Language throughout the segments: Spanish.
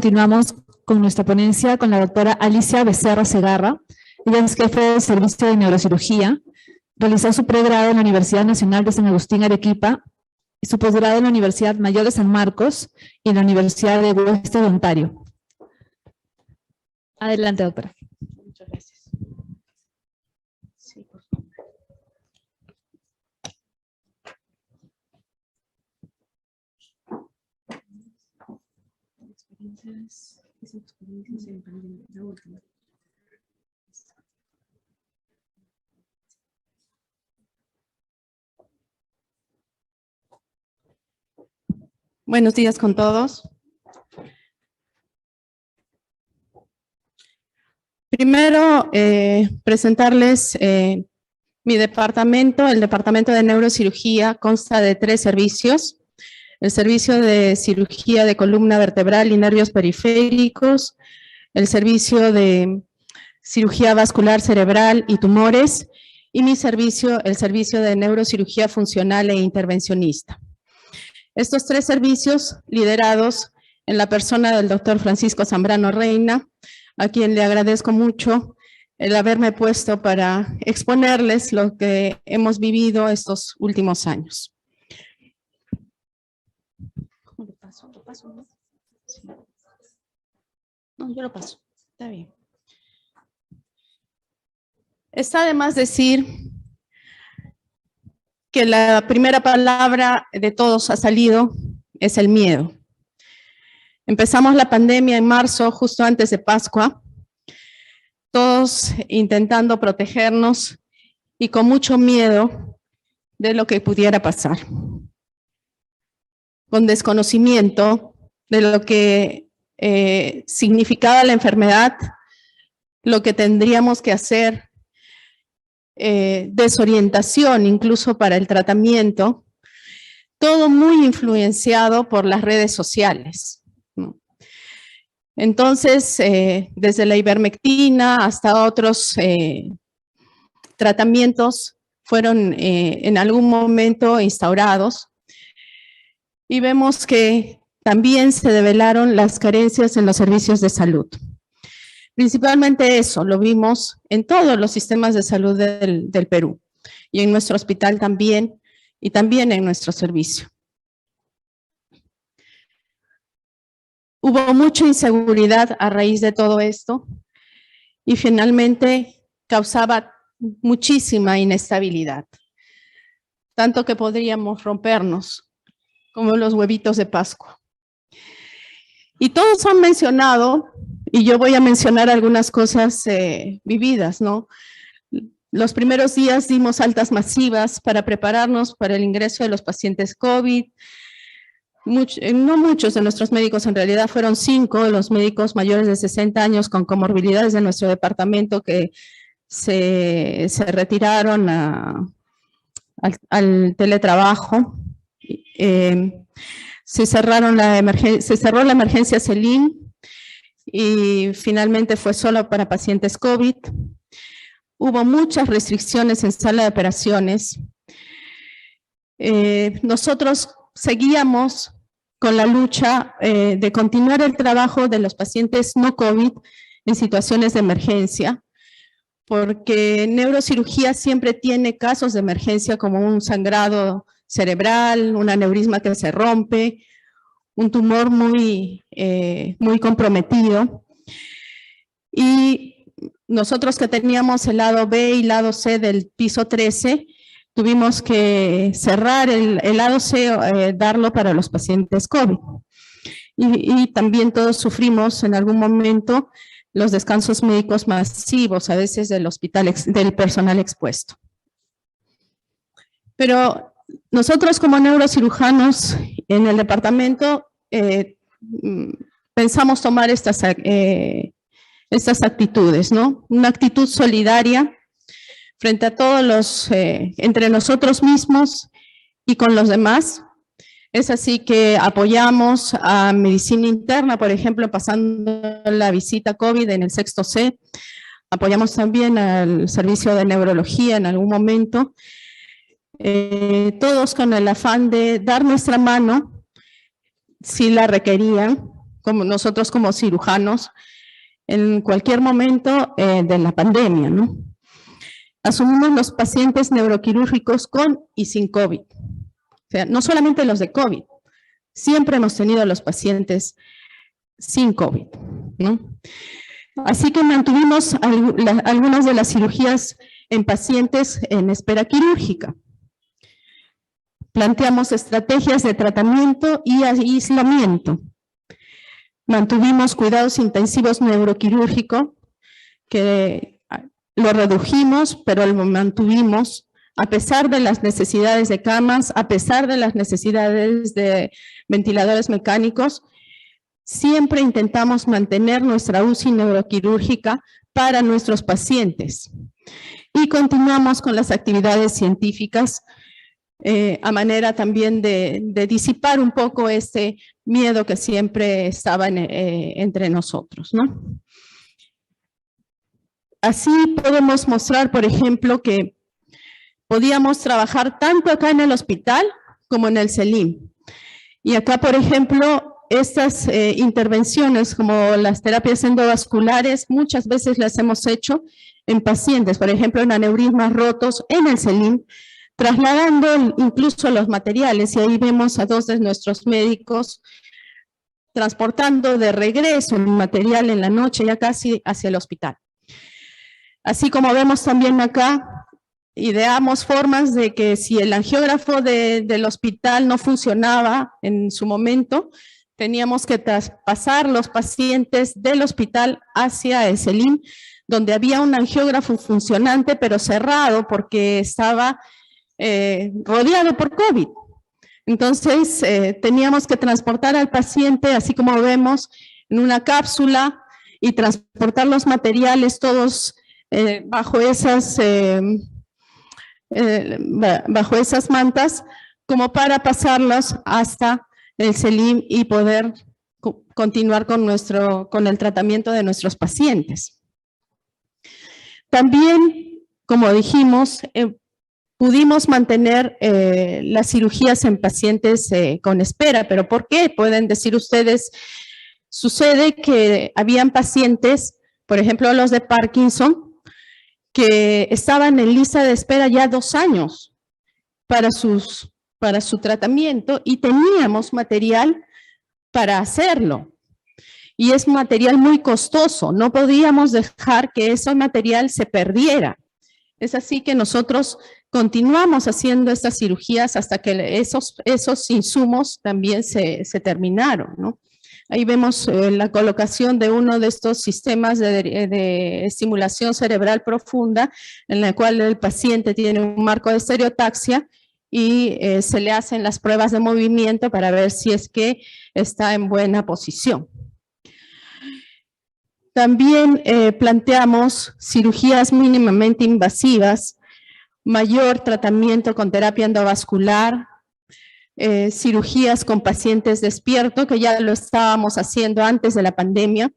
continuamos con nuestra ponencia con la doctora Alicia Becerra Segarra. Ella es jefe del Servicio de Neurocirugía. Realizó su pregrado en la Universidad Nacional de San Agustín, Arequipa, y su posgrado en la Universidad Mayor de San Marcos y en la Universidad de Western Ontario. Adelante, doctora. Muchas gracias. Sí, por favor. Experiencias en pandemia, la última. Buenos días con todos. Primero, presentarles mi departamento. El departamento de neurocirugía consta de 3 servicios. El servicio de cirugía de columna vertebral y nervios periféricos, el servicio de cirugía vascular cerebral y tumores, y mi servicio, el servicio de neurocirugía funcional e intervencionista. Estos 3 servicios liderados en la persona del doctor Francisco Zambrano Reina, a quien le agradezco mucho el haberme puesto para exponerles lo que hemos vivido estos últimos años. ¿Cómo lo paso? ¿Lo paso, no? Sí. No, yo lo paso. Está bien. Está de más decir que la primera palabra de todos ha salido, es el miedo. Empezamos la pandemia en marzo, justo antes de Pascua, todos intentando protegernos y con mucho miedo de lo que pudiera pasar. Con desconocimiento de lo que significaba la enfermedad, lo que tendríamos que hacer, desorientación incluso para el tratamiento, todo muy influenciado por las redes sociales, ¿no? Entonces, desde la ivermectina hasta otros tratamientos fueron en algún momento instaurados, y vemos que también se develaron las carencias en los servicios de salud. Principalmente eso lo vimos en todos los sistemas de salud del Perú, y en nuestro hospital también, y también en nuestro servicio. Hubo mucha inseguridad a raíz de todo esto, y finalmente causaba muchísima inestabilidad, tanto que podríamos rompernos como los huevitos de Pascua. Y todos han mencionado, y yo voy a mencionar algunas cosas vividas, ¿no? Los primeros días dimos altas masivas para prepararnos para el ingreso de los pacientes COVID. No muchos de nuestros médicos, en realidad fueron 5 de los médicos mayores de 60 años con comorbilidades de nuestro departamento que se retiraron al teletrabajo. Se cerró la emergencia CELIN y finalmente fue solo para pacientes COVID. Hubo muchas restricciones en sala de operaciones. Nosotros seguíamos con la lucha de continuar el trabajo de los pacientes no COVID en situaciones de emergencia, porque neurocirugía siempre tiene casos de emergencia como un sangrado cerebral, un aneurisma que se rompe, un tumor muy comprometido. Y nosotros que teníamos el lado B y lado C del piso 13, tuvimos que cerrar el lado C, darlo para los pacientes COVID. Y también todos sufrimos en algún momento los descansos médicos masivos, a veces del personal expuesto. Pero nosotros como neurocirujanos en el departamento pensamos tomar estas actitudes, ¿no? Una actitud solidaria frente a todos entre nosotros mismos y con los demás. Es así que apoyamos a medicina interna, por ejemplo, pasando la visita COVID en el 6º C. Apoyamos también al servicio de neurología en algún momento. Todos con el afán de dar nuestra mano, si la requerían, como nosotros como cirujanos en cualquier momento de la pandemia, ¿no? Asumimos los pacientes neuroquirúrgicos con y sin COVID. O sea, no solamente los de COVID, siempre hemos tenido a los pacientes sin COVID, ¿no? Así que mantuvimos algunas de las cirugías en pacientes en espera quirúrgica. Planteamos estrategias de tratamiento y aislamiento. Mantuvimos cuidados intensivos neuroquirúrgico, que lo redujimos, pero lo mantuvimos a pesar de las necesidades de camas, a pesar de las necesidades de ventiladores mecánicos. Siempre intentamos mantener nuestra UCI neuroquirúrgica para nuestros pacientes. Y continuamos con las actividades científicas a manera también de disipar un poco este miedo que siempre estaba entre nosotros, ¿no? Así podemos mostrar, por ejemplo, que podíamos trabajar tanto acá en el hospital como en el CELIM. Y acá, por ejemplo, estas intervenciones como las terapias endovasculares, muchas veces las hemos hecho en pacientes, por ejemplo, en aneurismas rotos en el CELIM, trasladando incluso los materiales, y ahí vemos a dos de nuestros médicos transportando de regreso el material en la noche, ya casi hacia el hospital. Así como vemos también acá, ideamos formas de que si el angiógrafo del hospital no funcionaba en su momento, teníamos que traspasar los pacientes del hospital hacia el CELIM, donde había un angiógrafo funcionante, pero cerrado porque estaba rodeado por COVID. Entonces, teníamos que transportar al paciente, así como vemos, en una cápsula y transportar los materiales todos bajo esas mantas, como para pasarlos hasta el CELIM y poder continuar con el tratamiento de nuestros pacientes. También, como dijimos, pudimos mantener las cirugías en pacientes con espera, pero ¿por qué? Pueden decir ustedes, sucede que habían pacientes, por ejemplo los de Parkinson, que estaban en lista de espera ya 2 años para su tratamiento y teníamos material para hacerlo. Y es material muy costoso, no podíamos dejar que ese material se perdiera. Es así que nosotros continuamos haciendo estas cirugías hasta que esos insumos también se terminaron, ¿no? Ahí vemos la colocación de uno de estos sistemas de estimulación cerebral profunda, en la cual el paciente tiene un marco de estereotaxia y se le hacen las pruebas de movimiento para ver si es que está en buena posición. También planteamos cirugías mínimamente invasivas, mayor tratamiento con terapia endovascular, cirugías con pacientes despiertos, que ya lo estábamos haciendo antes de la pandemia,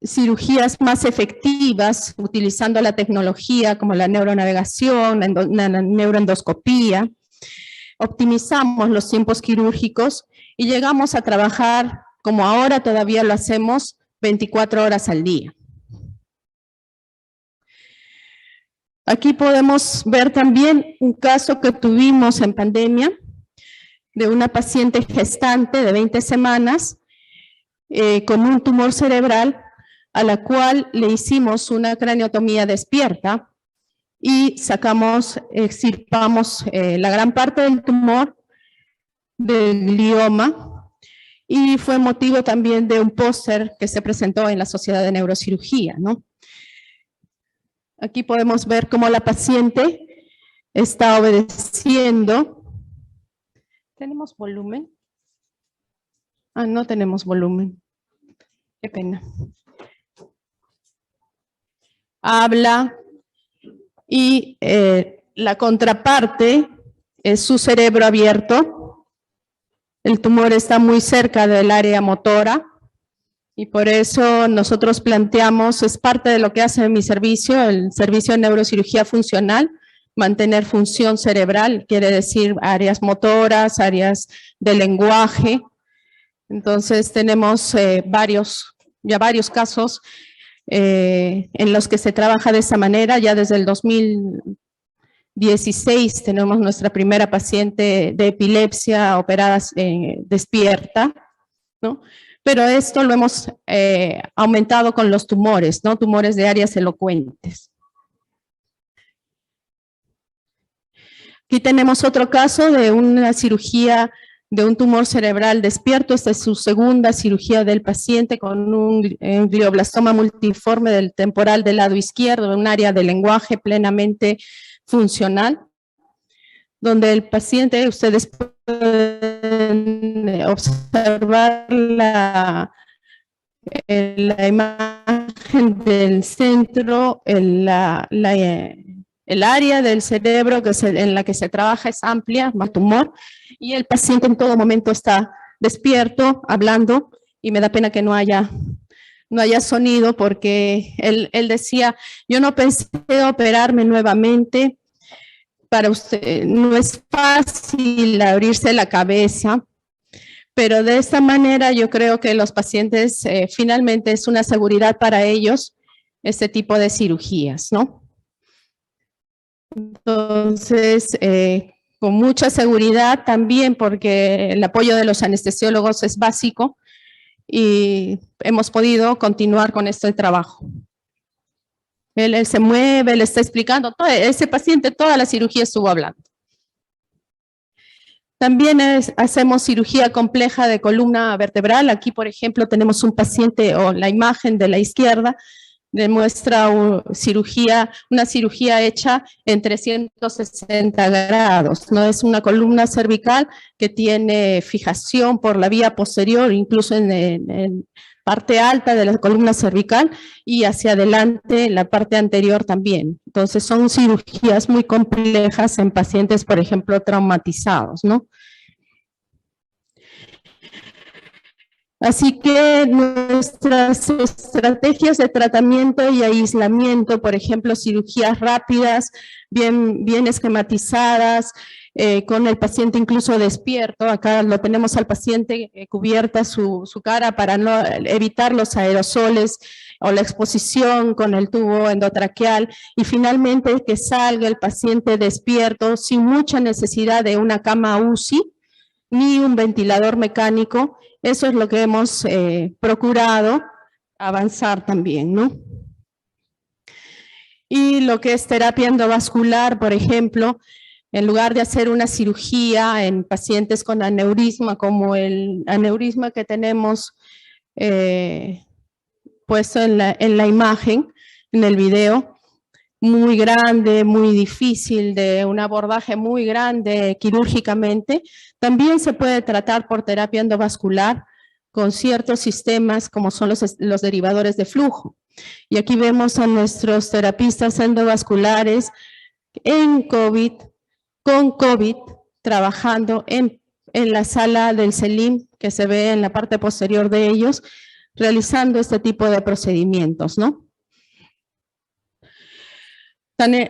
cirugías más efectivas utilizando la tecnología como la neuronavegación, la neuroendoscopía, optimizamos los tiempos quirúrgicos y llegamos a trabajar, como ahora todavía lo hacemos, 24 horas al día. Aquí podemos ver también un caso que tuvimos en pandemia de una paciente gestante de 20 semanas con un tumor cerebral a la cual le hicimos una craniotomía despierta y extirpamos la gran parte del tumor del glioma y fue motivo también de un póster que se presentó en la Sociedad de Neurocirugía, ¿no? Aquí podemos ver cómo la paciente está obedeciendo. ¿Tenemos volumen? Ah, no tenemos volumen. Qué pena. Habla y la contraparte es su cerebro abierto. El tumor está muy cerca del área motora. Y por eso nosotros planteamos, es parte de lo que hace mi servicio, el servicio de neurocirugía funcional, mantener función cerebral, quiere decir áreas motoras, áreas de lenguaje, Entonces tenemos varios casos en los que se trabaja de esa manera. Ya desde el 2016 tenemos nuestra primera paciente de epilepsia operada despierta, ¿no? Pero esto lo hemos aumentado con los tumores, ¿no? Tumores de áreas elocuentes. Aquí tenemos otro caso de una cirugía de un tumor cerebral despierto. Esta es su segunda cirugía del paciente con un glioblastoma multiforme del temporal del lado izquierdo, un área de lenguaje plenamente funcional, donde el paciente, ustedes pueden observar la imagen del centro, el área del cerebro en la que se trabaja es amplia, más tumor, y el paciente en todo momento está despierto, hablando, y me da pena que no haya sonido, porque él decía, yo no pensé operarme nuevamente, para usted no es fácil abrirse la cabeza, pero de esta manera yo creo que los pacientes finalmente es una seguridad para ellos este tipo de cirugías, ¿no? Entonces, con mucha seguridad también, porque el apoyo de los anestesiólogos es básico y hemos podido continuar con este trabajo. Él se mueve, le está explicando, ese paciente toda la cirugía estuvo hablando. También hacemos cirugía compleja de columna vertebral. Aquí, por ejemplo, tenemos un paciente, o la imagen de la izquierda, demuestra una cirugía hecha en 360 grados, ¿no? Es una columna cervical que tiene fijación por la vía posterior, incluso en parte alta de la columna cervical y hacia adelante en la parte anterior también. Entonces son cirugías muy complejas en pacientes, por ejemplo, traumatizados, ¿no? Así que nuestras estrategias de tratamiento y aislamiento, por ejemplo, cirugías rápidas, bien esquematizadas, con el paciente incluso despierto. Acá lo tenemos al paciente cubierta su cara para no evitar los aerosoles o la exposición con el tubo endotraqueal, y finalmente que salga el paciente despierto sin mucha necesidad de una cama UCI ni un ventilador mecánico. Eso es lo que hemos procurado avanzar también, ¿no? Y lo que es terapia endovascular, por ejemplo, en lugar de hacer una cirugía en pacientes con aneurisma, como el aneurisma que tenemos puesto en la imagen, en el video, muy grande, muy difícil, de un abordaje muy grande quirúrgicamente, también se puede tratar por terapia endovascular con ciertos sistemas como son los derivadores de flujo. Y aquí vemos a nuestros terapistas endovasculares en COVID, con COVID, trabajando en la sala del CELIM, que se ve en la parte posterior de ellos, realizando este tipo de procedimientos, ¿no?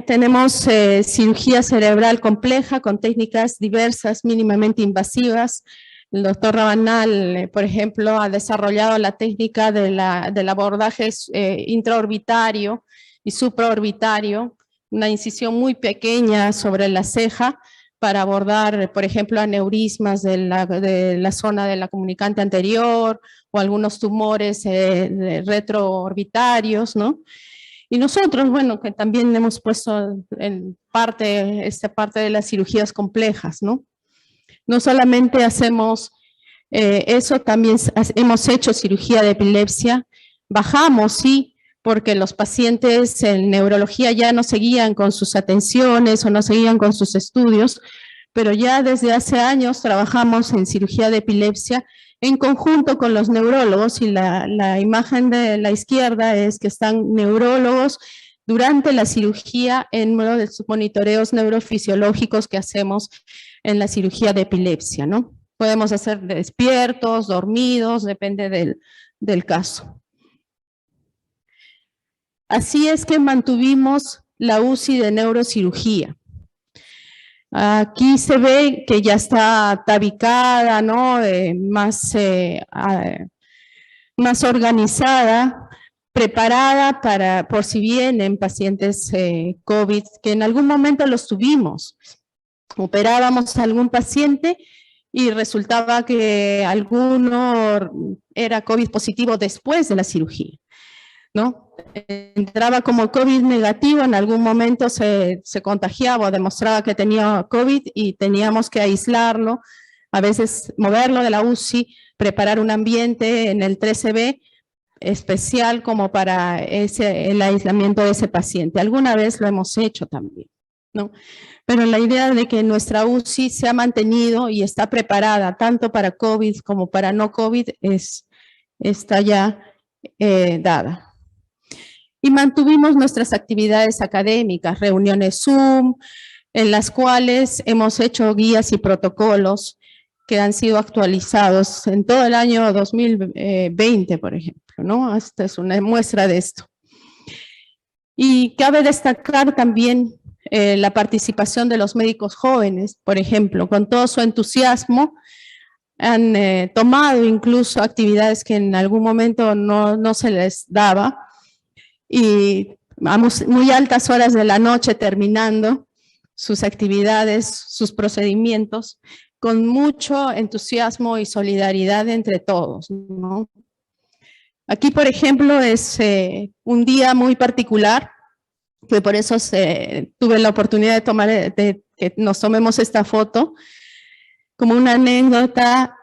Tenemos cirugía cerebral compleja con técnicas diversas, mínimamente invasivas. El doctor Rabanal, por ejemplo, ha desarrollado la técnica del abordaje intraorbitario y supraorbitario, una incisión muy pequeña sobre la ceja para abordar, por ejemplo, aneurismas de la zona de la comunicante anterior o algunos tumores retroorbitarios, ¿no? Y nosotros, bueno, que también hemos puesto en esta parte de las cirugías complejas, ¿no? No solamente hacemos eso, también hemos hecho cirugía de epilepsia. Bajamos, sí, porque los pacientes en neurología ya no seguían con sus atenciones o no seguían con sus estudios, pero ya desde hace años trabajamos en cirugía de epilepsia en conjunto con los neurólogos, y la imagen de la izquierda es que están neurólogos durante la cirugía en uno de sus monitoreos neurofisiológicos que hacemos en la cirugía de epilepsia, ¿no? Podemos hacer despiertos, dormidos, depende del caso. Así es que mantuvimos la UCI de neurocirugía. Aquí se ve que ya está tabicada, ¿no? Más organizada, preparada para, por si vienen pacientes COVID, que en algún momento los tuvimos. Operábamos a algún paciente y resultaba que alguno era COVID positivo después de la cirugía, ¿no? Entraba como COVID negativo, en algún momento se contagiaba o demostraba que tenía COVID y teníamos que aislarlo, a veces moverlo de la UCI, preparar un ambiente en el 13B especial como para el aislamiento de ese paciente. Alguna vez lo hemos hecho también, ¿no? Pero la idea de que nuestra UCI se ha mantenido y está preparada tanto para COVID como para no COVID está ya dada. Y mantuvimos nuestras actividades académicas, reuniones Zoom, en las cuales hemos hecho guías y protocolos que han sido actualizados en todo el año 2020, por ejemplo, ¿no? Esta es una muestra de esto. Y cabe destacar también la participación de los médicos jóvenes, por ejemplo, con todo su entusiasmo, han tomado incluso actividades que en algún momento no se les daba, y a muy altas horas de la noche terminando sus actividades, sus procedimientos, con mucho entusiasmo y solidaridad entre todos, ¿no? Aquí, por ejemplo, es un día muy particular, que por eso tuve la oportunidad de que nos tomemos esta foto. Como una anécdota,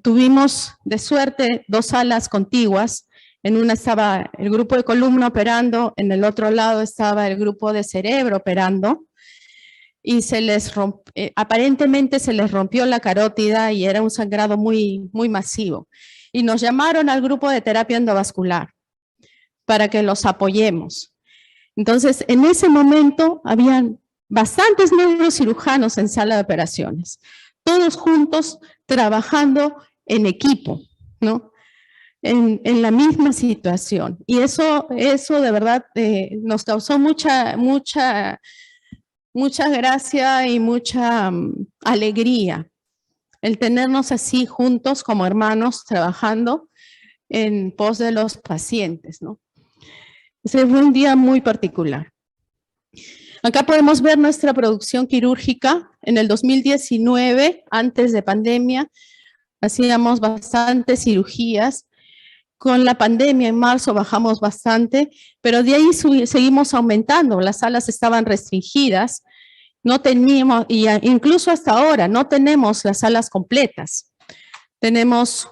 tuvimos de suerte 2 salas contiguas. En una estaba el grupo de columna operando, en el otro lado estaba el grupo de cerebro operando, y aparentemente se les rompió la carótida y era un sangrado muy, muy masivo. Y nos llamaron al grupo de terapia endovascular para que los apoyemos. Entonces, en ese momento habían bastantes neurocirujanos en sala de operaciones, todos juntos trabajando en equipo, ¿no? En la misma situación. Y eso de verdad nos causó mucha gracia y mucha alegría, el tenernos así juntos como hermanos trabajando en pos de los pacientes, ¿no? Ese fue un día muy particular. Acá podemos ver nuestra producción quirúrgica. En el 2019, antes de pandemia, hacíamos bastantes cirugías. Con la pandemia en marzo bajamos bastante, pero de ahí seguimos aumentando. Las salas estaban restringidas, no teníamos, y incluso hasta ahora no tenemos las salas completas. Tenemos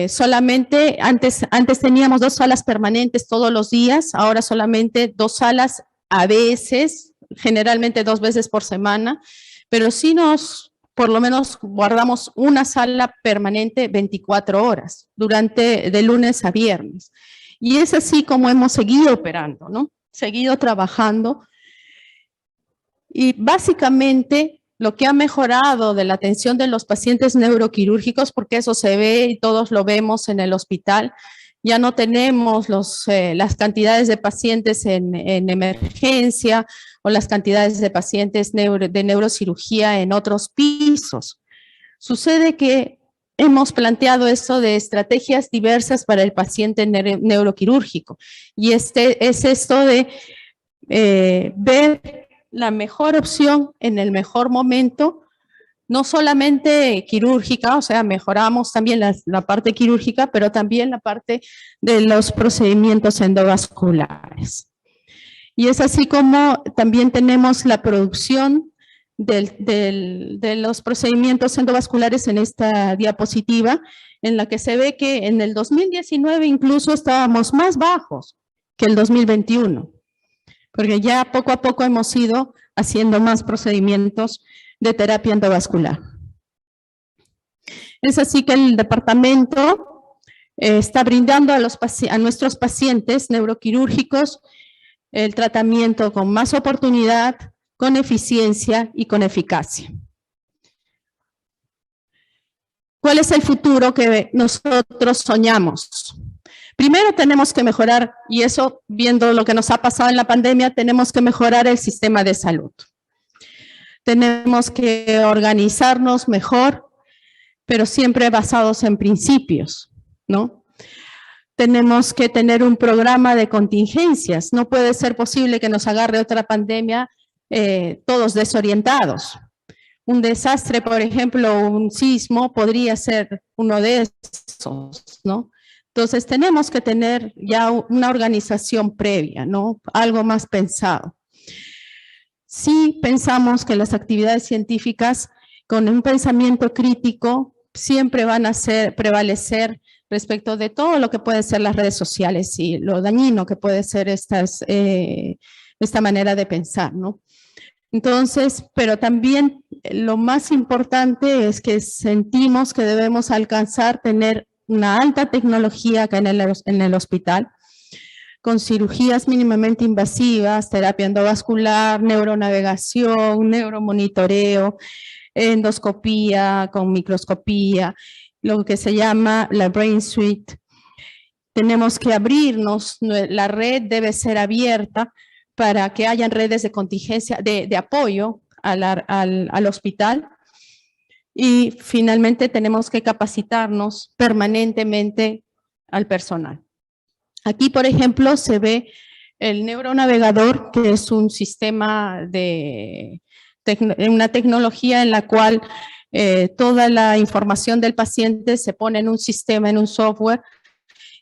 solamente, antes teníamos 2 salas permanentes todos los días, ahora solamente 2 salas a veces, generalmente 2 veces por semana, pero sí por lo menos guardamos una sala permanente 24 horas, de lunes a viernes. Y es así como hemos seguido operando, ¿no? Seguido trabajando. Y básicamente lo que ha mejorado de la atención de los pacientes neuroquirúrgicos, porque eso se ve y todos lo vemos en el hospital, ya no tenemos las cantidades de pacientes en emergencia o las cantidades de pacientes de neurocirugía en otros pisos. Sucede que hemos planteado esto de estrategias diversas para el paciente neuroquirúrgico, y es esto de ver la mejor opción en el mejor momento, no solamente quirúrgica, o sea, mejoramos también la parte quirúrgica, pero también la parte de los procedimientos endovasculares. Y es así como también tenemos la producción de los procedimientos endovasculares en esta diapositiva, en la que se ve que en el 2019 incluso estábamos más bajos que el 2021, porque ya poco a poco hemos ido haciendo más procedimientos de terapia endovascular. Es así que el departamento está brindando a nuestros pacientes neuroquirúrgicos el tratamiento con más oportunidad, con eficiencia y con eficacia. ¿Cuál es el futuro que nosotros soñamos? Primero tenemos que mejorar, y eso viendo lo que nos ha pasado en la pandemia, tenemos que mejorar el sistema de salud. Tenemos que organizarnos mejor, pero siempre basados en principios, ¿no? Tenemos que tener un programa de contingencias. No puede ser posible que nos agarre otra pandemia todos desorientados. Un desastre, por ejemplo, un sismo podría ser uno de esos, ¿no? Entonces tenemos que tener ya una organización previa, ¿no? Algo más pensado. Sí pensamos que las actividades científicas con un pensamiento crítico siempre van a prevalecer respecto de todo lo que pueden ser las redes sociales y lo dañino que puede ser esta manera de pensar, ¿no? Entonces, pero también lo más importante es que sentimos que debemos alcanzar tener una alta tecnología acá en el hospital, con cirugías mínimamente invasivas, terapia endovascular, neuronavegación, neuromonitoreo, endoscopía con microscopía, lo que se llama la Brain Suite. Tenemos que abrirnos, la red debe ser abierta para que hayan redes de contingencia, de apoyo al hospital. Y finalmente tenemos que capacitarnos permanentemente al personal. Aquí, por ejemplo, se ve el neuronavegador, que es un sistema una tecnología en la cual toda la información del paciente se pone en un sistema, en un software,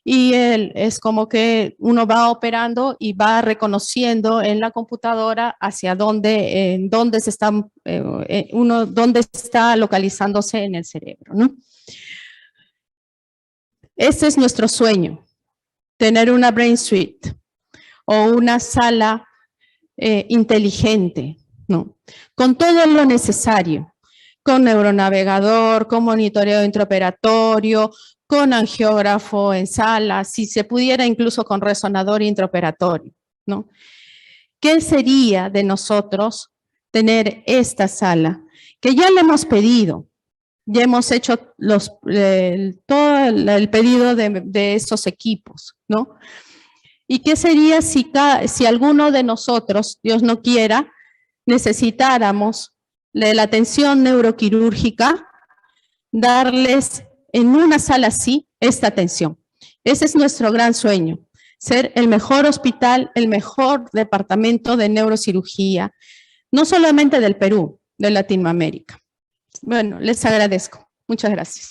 y es como que uno va operando y va reconociendo en la computadora hacia dónde se está, dónde está localizándose en el cerebro, ¿no? Este es nuestro sueño, tener una Brain Suite o una sala inteligente, ¿no? Con todo lo necesario, con neuronavegador, con monitoreo intraoperatorio, con angiógrafo en sala, si se pudiera incluso con resonador intraoperatorio, ¿no? ¿Qué sería de nosotros tener esta sala? Que ya le hemos pedido, ya hemos hecho todo el pedido de estos equipos, ¿no? ¿Y qué sería si alguno de nosotros, Dios no quiera, necesitáramos la atención neuroquirúrgica, darles en una sala así esta atención? Ese es nuestro gran sueño, ser el mejor hospital, el mejor departamento de neurocirugía, no solamente del Perú, de Latinoamérica. Bueno, les agradezco. Muchas gracias.